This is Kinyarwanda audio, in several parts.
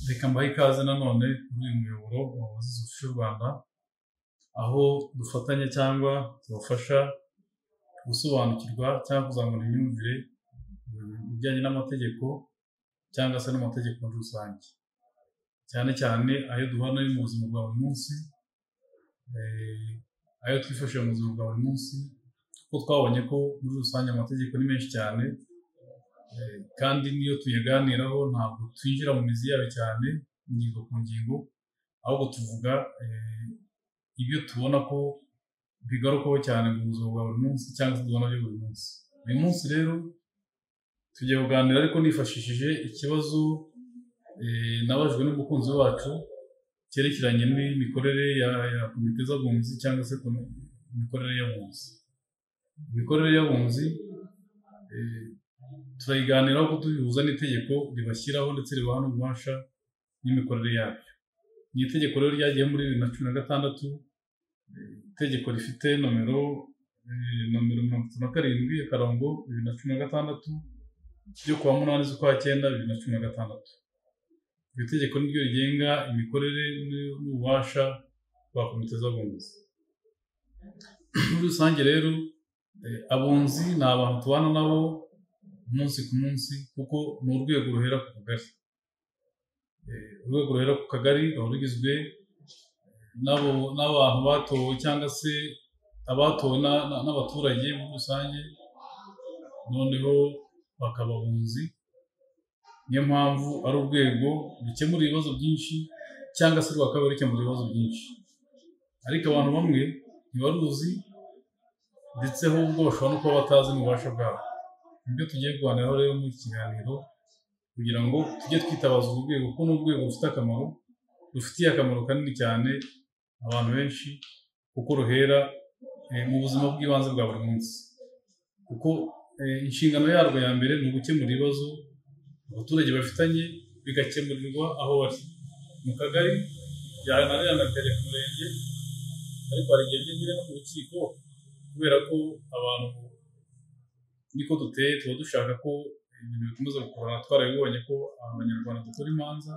reka mbahe ikaze nanone kuri uyu muyoboro wa Wazize Official Rwanda, aho dufatanya cyangwa tubafasha gusobanukirwa cyangwa kuzamura imyumvire ibijyanye n'amategeko cyangwa se n'amategeko muri rusange, cyane cyane ayo duhura nayo mu buzima bwa buri munsi, ayo twifashisha mu buzima bwa buri munsi, kuko twabonye ko muri rusange amategeko ni menshi cyane, kandi niyo tuyaganiraho ntabwo twinjira mu mizi yayo cyane ingingo ku ngingo, ahubwo tuvuga ibyo tubona ko bigarukaho cyane mu buzima bwa buri munsi cyangwa se tubona byo buri munsi. Uyu munsi rero tugiye kuganira ariko nifashishije ikibazo nabajwe n'umukunzi wacu cyerekeranye n'imikorere ya komite z'abunzi cyangwa se imikorere y'abunzi. Imikorere y'abunzi turayiganiraho ko tubihuza n'itegeko ribashyiraho ndetse ribaha n'ububasha n'imikorere yabyo. Ni itegeko rero ryagiye muri 2016, itegeko rifite nomero 37/2016 ryo kuwa 8 z'ukwa 9 2016. Iri tegeko niryo rigenga imikorere n'ububasha bwa komite z'abunzi. Muri rusange rero abunzi ni abantu tubana nabo umunsi ku munsi, kuko ni urwego ruhera ku kagari. Urwego ruhera ku kagari ruba rugizwe n'abantu batowe cyangwa se abatowe n'abaturage muri rusange, noneho bakaba abunzi. Niyo mpamvu ari urwego rukemura ibibazo byinshi cyangwa se rwakaba rukemura ibibazo byinshi, ariko abantu bamwe ntibaruzi ndetse ahubwo bashobora no kuba batazi n'ububasha bwabo. Nibyo tugiye kuganiraho rero muri iki kiganiro, kugira ngo tujye twitabaza urwo rwego, kuko ni urwego rufite akamaro, rufitiye akamaro kanini cyane abantu benshi, kuko ruhera mu buzima bw'ibanze bwa buri munsi. Kuko inshingano yarwo ya mbere ni ugukemura ibibazo abaturage bafitanye, bigakemurirwa aho bari mu kagari, byananirana ku murenge, ariko hari igihe byinjira no mu rukiko, kubera ko abantu niko duteye, tuba dushaka ko ibintu bikomeza gukorana. Twarabibonye ko abanyarwanda dukora imanza,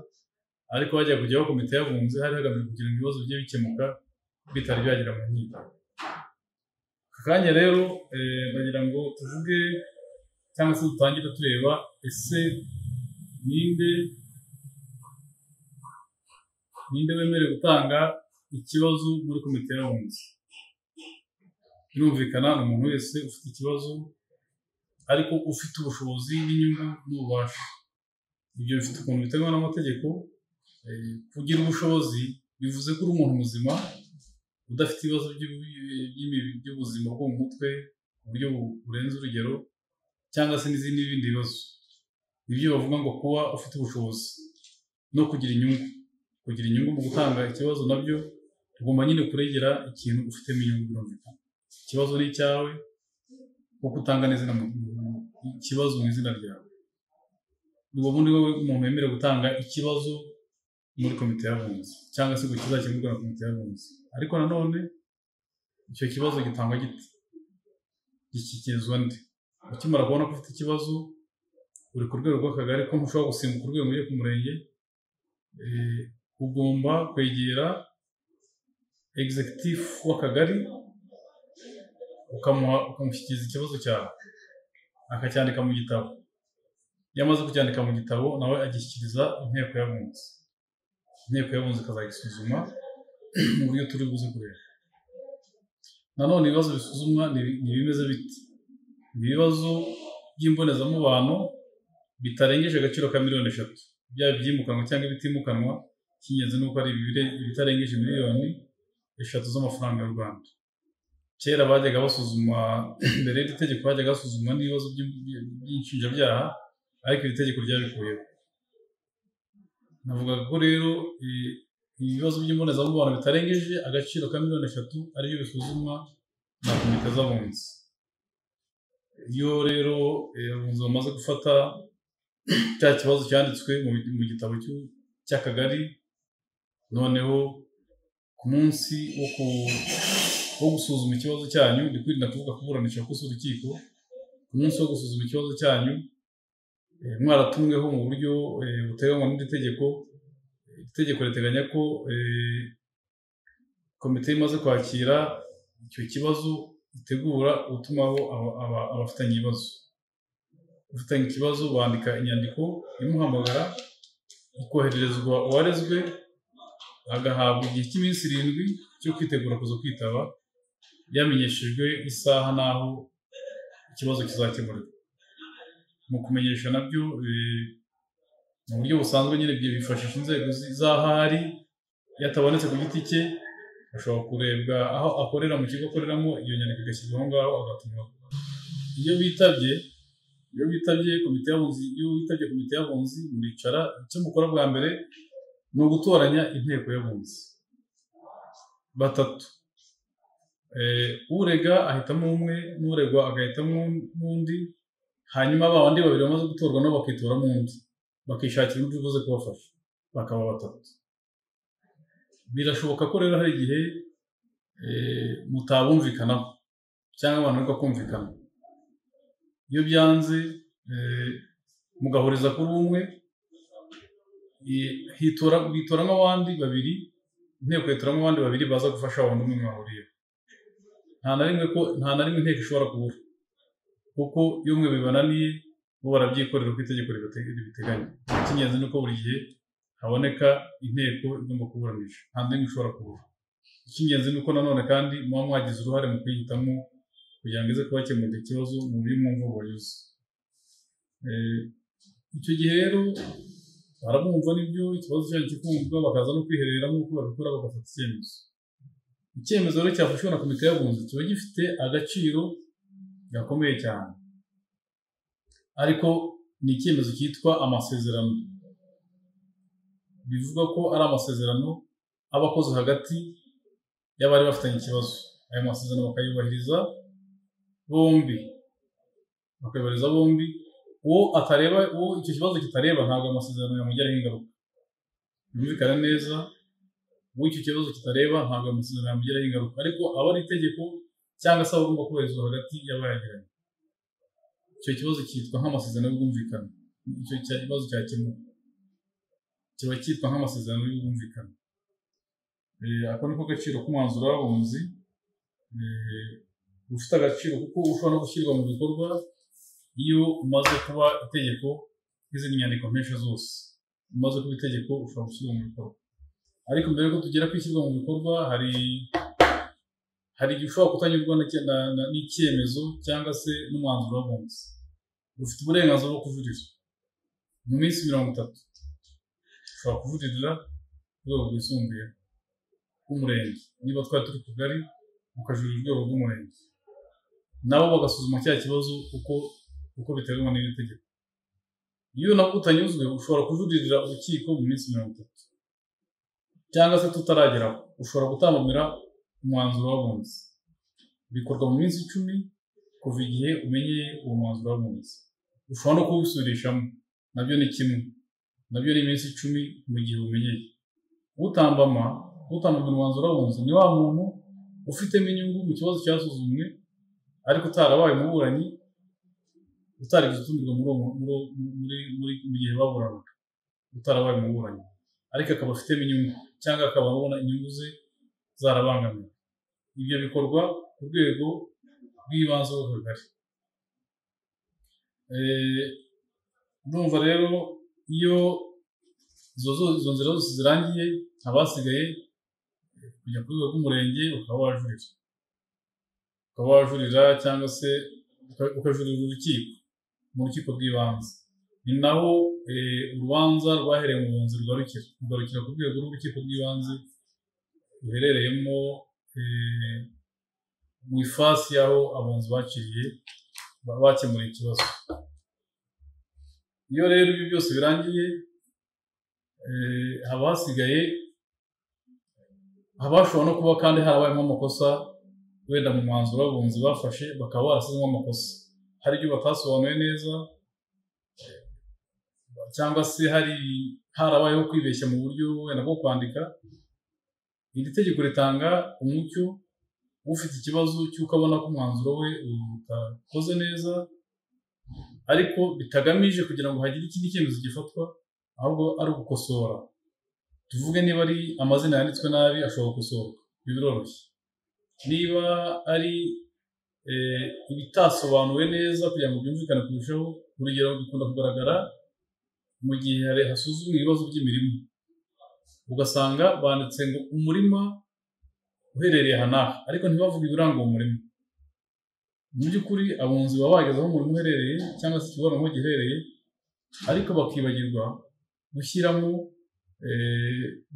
ariko bajya kujyaho komite y'abunzi hari hagamijwe kugira ngo ibibazo bijye bikemuka bitari byagera mu nkiko. Aka kanya rero bagira ngo tuvuge cyangwa se dutangire tureba ese ninde wemerewe gutanga ikibazo muri komite y'abunzi. Birumvikana ni umuntu wese ufite ikibazo ariko ufite ubushobozi n'inyungu n'ububasha. Ibyo bifite ukuntu biteganywa n'amategeko. Kugira ubushobozi bivuze ko uri umuntu muzima udafite ibibazo by'ubuzima bwo mu mutwe ku buryo burenze urugero, cyangwa se n'ibindi bibazo. Ibyo bavuga ngo kuba ufite ubushobozi no kugira inyungu mu gutanga ikibazo, nabyo tugomba nyine kuregera ikintu ufitemo inyungu. Birumvikana ikibazo ni icyawe, kuko utanga ikibazo mu izina ryawe. Ubwo bundi wowe umuntu wemerewe gutanga ikibazo muri komite y'abunzi, cyangwa se ngo kizakemurwe na komite y'abunzi. Ariko nanone icyo kibazo gitangwa gite? Gishyikirizwa nde? Ukimara kubona ko ufite ikibazo uri ku rwego rw'akagari, ko ntushobora gusimbuka urwego ujye ku murenge, ugomba kwegera executive w'akagari ukamushyikiriza ikibazo cyawe, akacyandika mu gitabo. Iyo amaze kucyandika mu gitabo, nawe agishyikiriza inteko y'abunzi. Inteko y'abunzi ikazagisuzuma mu buryo turi buze kureba. Nanone ibibazo bisuzumwa ni bimeze biti: ibibazo by'imbonezamubano bitarengeje agaciro ka miliyoni 3, byaba ibyimukanwa cyangwa ibitimukanwa. Icy'ingenzi ni uko ari ibitarengeje miliyoni 3 z'amafaranga y'u Rwanda. Kera bajyaga basuzuma, mbere y'iri tegeko bajyaga basuzuma n'ibibazo by'inshinjabyaha, ariko iri tegeko ryabikuyeho. Navuga ko rero ibibazo by'imbonezamubano bitarengeje agaciro ka miliyoni 3 aribyo bisuzumwa na komite z'abunzi. Iyo rero abunzi bamaze gufata cya kibazo cyanditswe mu gitabo cy'akagari, noneho ku munsi wo gusuzuma ikibazo cyanyu, ndi kwirinda kuvuga kuburanisha kuko si urukiko, ku munsi wo gusuzuma ikibazo cyanyu mwaratumweho mu buryo buteganywa n'iri tegeko, itegeko riteganya ko komite imaze kwakira icyo kibazo itegura utumaho abafitanye ibibazo. Ufitanye ikibazo bandika inyandiko imuhamagara, ikohererezwa uwarezwe, agahabwa igihe cy'iminsi 7 cyo kwitegura kuza kwitaba, yamenyeshejwe isaha n'aho ikibazo kizakemurirwa. Mu kumenyesha nabyo mu buryo busanzwe nyine bifashisha inzego z'ahari, yatabonetse ku giti cye ashobora kurebwa aho akorera mu kigo akoreramo, iyo nyandiko igashyirwa aho ngaho agatumwa. Iyo bitabye komite y'abunzi, muricara, icyo mukora bwa mbere ni ugutoranya inteko y'abunzi 3. Urega ahitamo umwe, n'uregwa agahitamo n'undi, hanyuma babandi 2 bamaze gutorwa nabo bakitoramo undi, bakishakira undi uvuze kubafasha, bakaba 3. Birashoboka ko rero hari igihe mutabumvikanaho cyangwa abantu bakakumvikana. Iyo byanze mugahuriza kuri umwe, hitoramo abandi 2, inteko yitoramo abandi 2 baza gufasha abantu umwe mwahuriye. Nta na rimwe inteko ishobora kubura, kuko iyo umwe bibananiye bo barabyikorera uko itegeko ribiteganya. Icy'ingenzi ni uko buri gihe haboneka inteko igomba kuburanisha, nta n'imwe ishobora kubura. Icy'ingenzi ni uko nanone kandi muba mwagize uruhare mu kuyihitamo kugira ngo ize kubakemurira ikibazo mu buryo mwumva bubanyuze. Icyo gihe rero baramwumva n'ibyo ikibazo cyanyu kikumvwa, bakaza no kwihereramo uko babikora, bagafata icyemezo. Icyemezo rero cyafashwe na komite y'abunzi kiba gifite agaciro gakomeye cyane, ariko ni icyemezo cyitwa amasezerano. Bivuga ko ari amasezerano aba akoze hagati y'abari bafitanye ikibazo. Ayo masezerano bakayubahiriza bombi, uwo icyo kibazo kitareba ntabwo amasezerano yamugiraho ingaruka. Byumvikana neza, uwo icyo kibazo kitareba ntabwo amasezerano yamugiraho ingaruka, ariko aba ari itegeko cyangwa se agomba kubahirizwa hagati y'abayagiranye. Icyo kibazo cyitwa nk'amasezerano y'ubwumvikane. Icyo kibazo cyakemuka kiba cyitwa nk'amasezerano y'ubwumvikane. Ako niko gaciro k'umwanzuro w'abunzi, ufite agaciro kuko ushobora no gushyirwa mu bikorwa iyo umaze kuba itegeko nk'izindi nyandiko mpesha zose. Umaze kuba itegeko ushobora gushyirwa mu bikorwa, ariko mbere yuko tugera ku ishyirwa mu bikorwa hari igihe ushobora kutanyurwa n'icyemezo cyangwa se n'umwanzuro w'abunzi. Ufite uburenganzira bwo kujurira mu minsi 30. Ushobora kujurira urwego rwisumbuye rw'umurenge, niba twari turi kugari ukajurira urwego rw'umurenge, nabo bagasuzuma cya kibazo uko biteganywa n'iri tegeko. Iyo nabwo utanyuzwe ushobora kujuririra urukiko mu minsi 30, cyangwa se tutarageraho ushobora gutambamira umwanzuro w'abunzi. Bikorwa mu minsi 10 kuva igihe umenyeye uwo mwanzuro w'abunzi. Ushobora no kuwusubirishamo, nabyo ni kimwe, nabyo ni iminsi 10 mu gihe umenyeye. Utambamira umwanzuro w'abunzi ni wa muntu ufitemo inyungu mu kibazo cyasuzumwe, ariko utarabaye umuburanyi, utarigeze utumirwa mu gihe baburanaga, utarabaye umuburanyi, ariko akaba afitemo inyungu cyangwa akaba abona inyungu ze zarabangamiwe. Ibyo bikorwa ku rwego rw'ibanze rw'akagari. Ndumva rero iyo izo nzira zose zirangiye, abasigaye kujya ku rwego rw'umurenge ukaba wajurira cyangwa se ukajurira urukiko mu rukiko rw'ibanze. Ni naho urubanza rwahereye mu bunzi rugarukira ku rwego rw'urukiko rw'ibanze ruherereyemo mu ifasi y'aho abunzi bakemuriye ikibazo. Iyo rero ibyo byose birangiye, haba hasigaye, hashobora no kuba kandi harabayemo amakosa, wenda mu mwanzuro w'abunzi bafashe bakaba barasizemo amakosa, hari ibyo batasobanuye neza, cyangwa se harabayeho kwibeshya mu buryo wenda bwo kwandika. Iri tegeko ritanga umucyo ufite ikibazo cy'uko abona ko umwanzuro we utakoze neza, ariko bitagamije kugira ngo hagire ikindi cyemezo gifatwa, ahubwo ari ugukosora tuvuge niba ari amazina yanditswe nabi ashobora gusohoka, biroroshye. Niba ari ibitasobanuwe neza kugira ngo byumvikane kurushaho, urugero bikunda kugaragara mu gihe hasuzumwa ibibazo by'imirimo, ugasanga banditse ngo umurima uherereye aha n'aha, ariko ntibavuge ibiranga uwo murima. Mu by'ukuri abunzi baba bageze aho umurima uherereye cyangwa se ikibazo aho giherereye, ariko bakibagirwa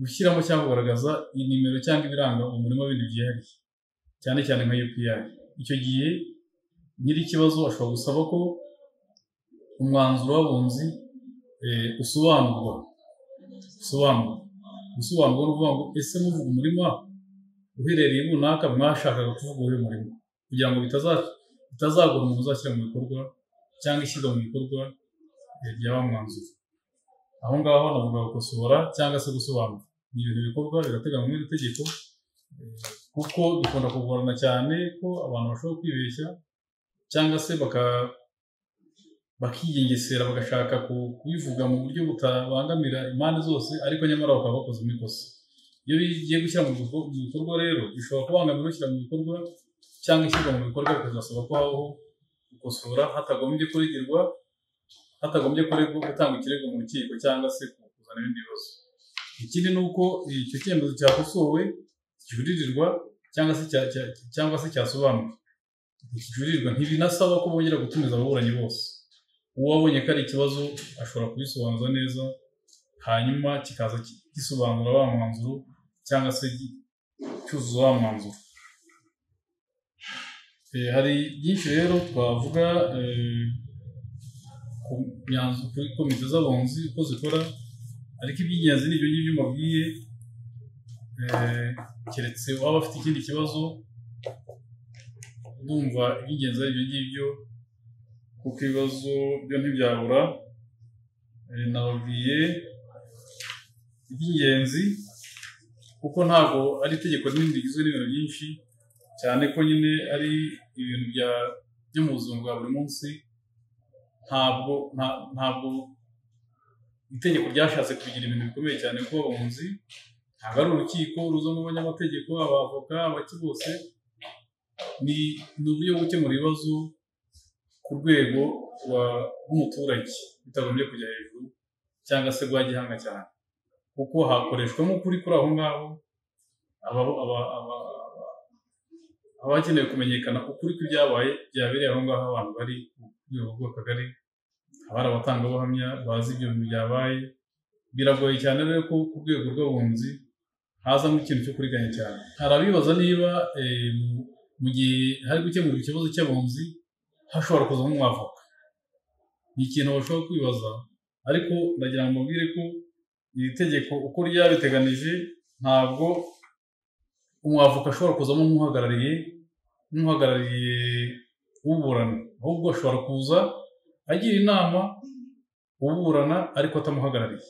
gushyiramo cyangwa kugaragaza inimero cyangwa ibiranga umurima bindi byihariye, cyane cyane nka UPI. Icyo gihe nyiri ikibazo ashobora gusaba ko umwanzuro w'abunzi usobanurwa ni ukuvuga ngo ese muvuga umurima uherereye runaka mwashakaga kuvuga uyu murima, kugira ngo bitazagora umuntu uzashyira mu bikorwa cyangwa ishyirwa mu bikorwa rya wa mwanzuro. Aho ngaho navuga gukosora cyangwa se gusobanura, ni ibintu bikorwa birateganywa muri iri tegeko, kuko bikunda kugorana cyane ko abantu bashobora kwibeshya cyangwa se bakigengesera bagashaka kubivuga mu buryo butabangamira impande zose, ariko nyamara bakaba bakoze ikosa. Iyo bigiye gushyira mu bikorwa rero bishobora kubangamira ushyira mu bikorwa cyangwa ishyirwa mu bikorwa, bikazasaba ko habaho gukosora hatagombye kuregwa gutanga ikirego mu rukiko cyangwa se kuzana ibindi bibazo. Ikindi ni uko icyo cyemezo cyakosowe kijuririrwa cyangwa se cyasobanuwe. Ikijuririrwa ntibinasaba ko bongera gutumiza ababuranyi bose. Uwabonye ko ari ikibazo ashobora kubisobanuza neza, hanyuma kikaza gisobanura wa mwanzuro cyangwa se cyuzuza wa mwanzuro. Hari byinshi rero twavuga kuri komite z'abunzi uko zikora, ariko iby'ingenzi ni ibyo ngibyo mbabwiye, keretse waba afite ikindi kibazo. Ndumva iby'ingenzi ari ibyo ngibyo, kuko ibibazo byo ntibyabura. Nababwiye iby'ingenzi kuko ntabwo ari itegeko rinini rigizwe n'ibintu byinshi cyane, ko nyine ari ibintu byo mu buzima bwa buri munsi. Ntabwo itegeko ryashatse kugira ibintu bikomeye cyane, kuko abunzi ntabwo ari urukiko ruzamo abanyamategeko, abavoka, abaki bose. Ni uburyo bwo gukemura ibibazo ku rwego rw'umuturage bitagombye kujya hejuru cyangwa se rwa gihanga cyane, kuko hakoreshwamo ukuri kuri aho ngaho. Abakeneye kumenyekana ukuri kw'ibyabaye byabereye aho ngaho abantu bari ku rwego rw'akagari, abari abatangabuhamya bazi ibyo bintu byabaye. Biragoye cyane rero ko ku rwego rw'abunzi hazamo ikintu cyo kuriganya cyane. Hari abibaza niba mu gihe hari gukemura ikibazo cy'abunzi hashobora kuzamo umwavoka. Ni ikintu bashobora kwibaza, ariko ndagira ngo mbabwire ko iri tegeko uko ryabiteganije, ntabwo umwavoka ashobora kuzamo nk'uhagarariye uburana, ahubwo ashobora kuza agira inama uburana ariko atamuhagarariye.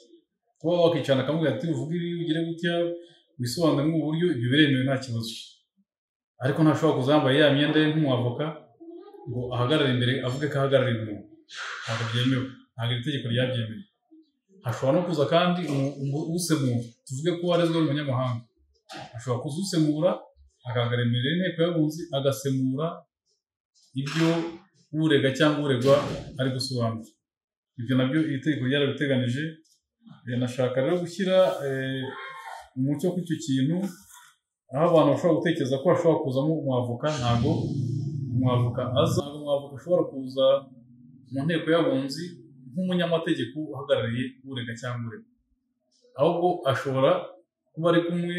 Kuba wakicana akamubwira ati uvuge ibi, ugire gutya, wisobanure mu buryo, ibyo biremewe nta kibazo. Ariko ntashobora kuza yambaye ya myenda ye nk'umwavoka ngo ahagarare imbere avuge ko ahagarariye umuntu. Ntabwo byemewe, ntabwo iri tegeko ryabyemeye. Hashobora no kuza kandi usemura, tuvuge ko warezwe n'umunyamahanga, ashobora kuza usemura agahagarara imbere y'inteko y'abunzi agasemura ibyo urega cyangwa uregwa ari gusobanura. Ibyo nabyo iri tegeko ryarabiteganije. Nashaka rero gushyira umucyo ku icyo kintu, aho abantu bashobora gutekereza ko hashobora kuzamo umwavoka. Ntabwo umwavoka ashobora kuza mu nteko y'abunzi nk'umunyamategeko uhagarariye urega cyangwa uregwa, ahubwo ashobora kuba ari kumwe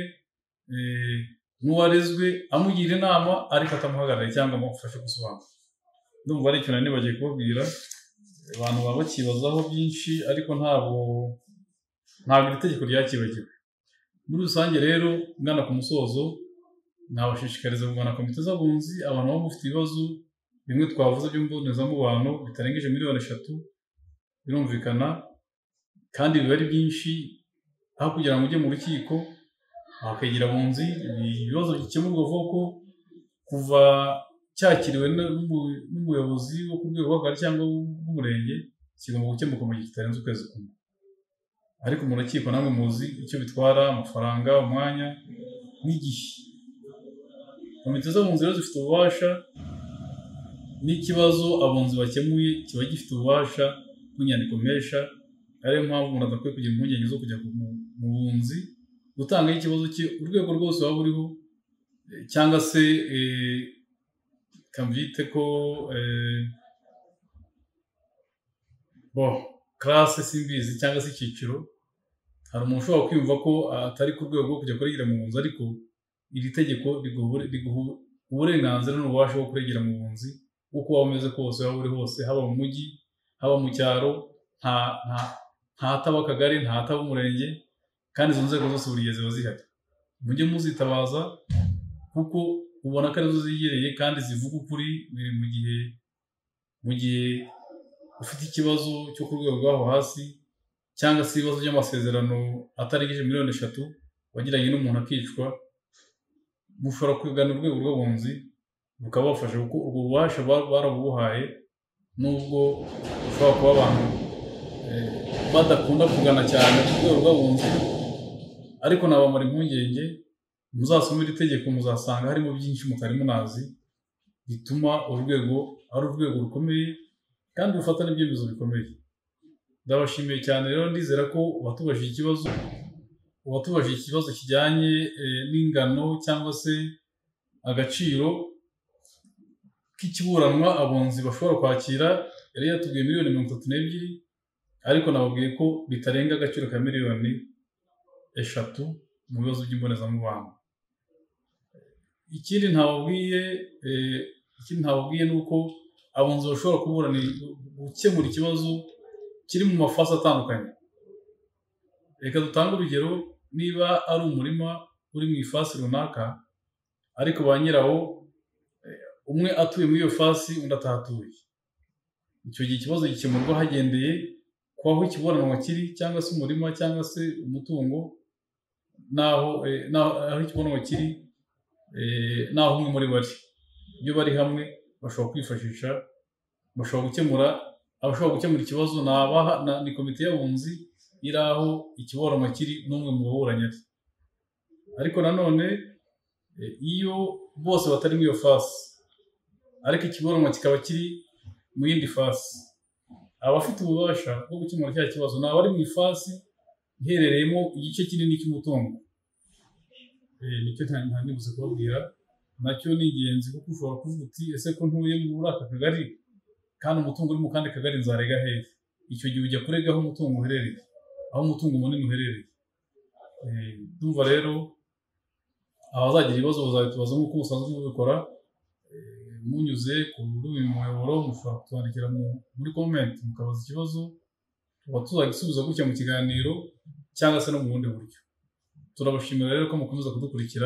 n'uwarezwe amugira inama ariko atamuhagarariye cyangwa amufashe gusobanura. Ndumva ari ikintu nibagiye kubabwira. Abantu baba bakibazaho byinshi, ariko ntabwo iri tegeko ryakibagiwe. Muri rusange rero, ngana ku musozo, nabashishikariza kugana komite z'abunzi. Abantu baba bafite ibibazo bimwe twavuze by'imbonezamubano bitarengeje miliyoni 3, birumvikana kandi biba ari byinshi. Aho kugira ngo ujye mu rukiko, wakegera abunzi, ibibazo bikemurwa vuba ko kuva cyakiriwe n'umuyobozi wo ku rwego rw'akagari cyangwa w'umurenge, kigomba gukemuka mu gihe kitarenze ukwezi kumwe. ariko mu rukiko namwe muzi icyo bitwara, amafaranga, umwanya n'igihe. Komite z'abunzi rero zifite ububasha n'ikibazo abunzi bakemuye kiba gifite ububasha bw'inyandiko mpesha, ariyo mpamvu umuntu adakwiye kugira impungenge zo kujya mu bunzi gutangaho ikibazo cye urwego rwose waba uriho, cyangwa se kambyite ko classe simbizi cyangwa se icyiciro. Hari umuntu ushobora kwiyumva ko atari ku rwego rwo kujya kuregera mu bunzi, ariko iri tegeko riguha uburenganzira n'ububasha bwo kuregera mu bunzi uko waba umeze kose, waba uri hose, haba mu mujyi, haba mu cyaro, ntataba akagari, ntataba umurenge, kandi izo nzego zose buri gihe ziba zihari. Mujye muzitabaza kuko ubona ko arizo zegereye kandi zivuga ukuri mu gihe ufite ikibazo cyo ku rwego rw'aho hasi, cyangwa se ibibazo by'amasezerano atarengeje miliyoni 3 wagiranye n'umuntu akicwa, mushobora kugana urwego rw'abunzi bukabafasha kuko ubwo bubasha barabubuhaye, nubwo ushobora kuba abantu badakunda kugana cyane ku rwego rw'abunzi, ariko nabamara impungenge. Muzasoma iri tegeko muzasanga harimo byinshi mutari munazi bituma urwego ari urwego rukomeye kandi rufata n'ibyemezo bikomeye. Ndabashimiye cyane rero, ndizera ko watubajije ikibazo kijyanye n'ingano cyangwa se agaciro k'ikiburanwa abunzi bashobora kwakira. Yari yatubwiye miliyoni 32, ariko nababwiye ko bitarenga agaciro ka miliyoni 3 mu bibazo by'imbonezamubano. Ikindi ntababwiye ni uko abunzi bashobora gukemura ikibazo kiri mu mafasi atandukanye. Reka dutange urugero, niba ari umurima uri mu ifasi runaka, ariko ba nyirawo umwe atuye muri iyo fasi undi atahatuye, icyo gihe ikibazo gikemurwa hagendeye ku aho ikiburanwa kiri, cyangwa se umurima cyangwa se umutungo, naho ikiburanwa kiri, naho umwe muri bari. Iyo bari hamwe bashobora kwifashisha, bashobora gukemura ikibazo. Ni komite y'abunzi iri aho ikiburanwa kiri n'umwe mu baburanyi ari. Ariko nanone iyo bose batari muri iyo fasi, ariko ikiburanwa kikaba kiri mu yindi fasi, abafite ububasha bwo gukemura cya kibazo ni abari mu ifasi iherereyemo igice kinini cy'umutungo. Nicyo ntibuze kubabwira, nacyo ni ingenzi kuko ushobora kuvuga uti ese ko ntuye muri aka kagari kandi umutungo uri mu kandi kagari nzarega hehe? Icyo gihe ujya kurega aho umutungo uherereye, aho umutungo munini uherereye. Ndumva rero abazagira ibibazo bazabitubaza nk'uko musanzwe mubikora, munyuze kuri uyu muyoboro. Mushobora kutwandikira muri comment mukabaza ikibazo, tuba tuzagisubiza gutya mu kiganiro cyangwa se no mu bundi buryo. Turabashimira rero ko mukomeza kudukurikira.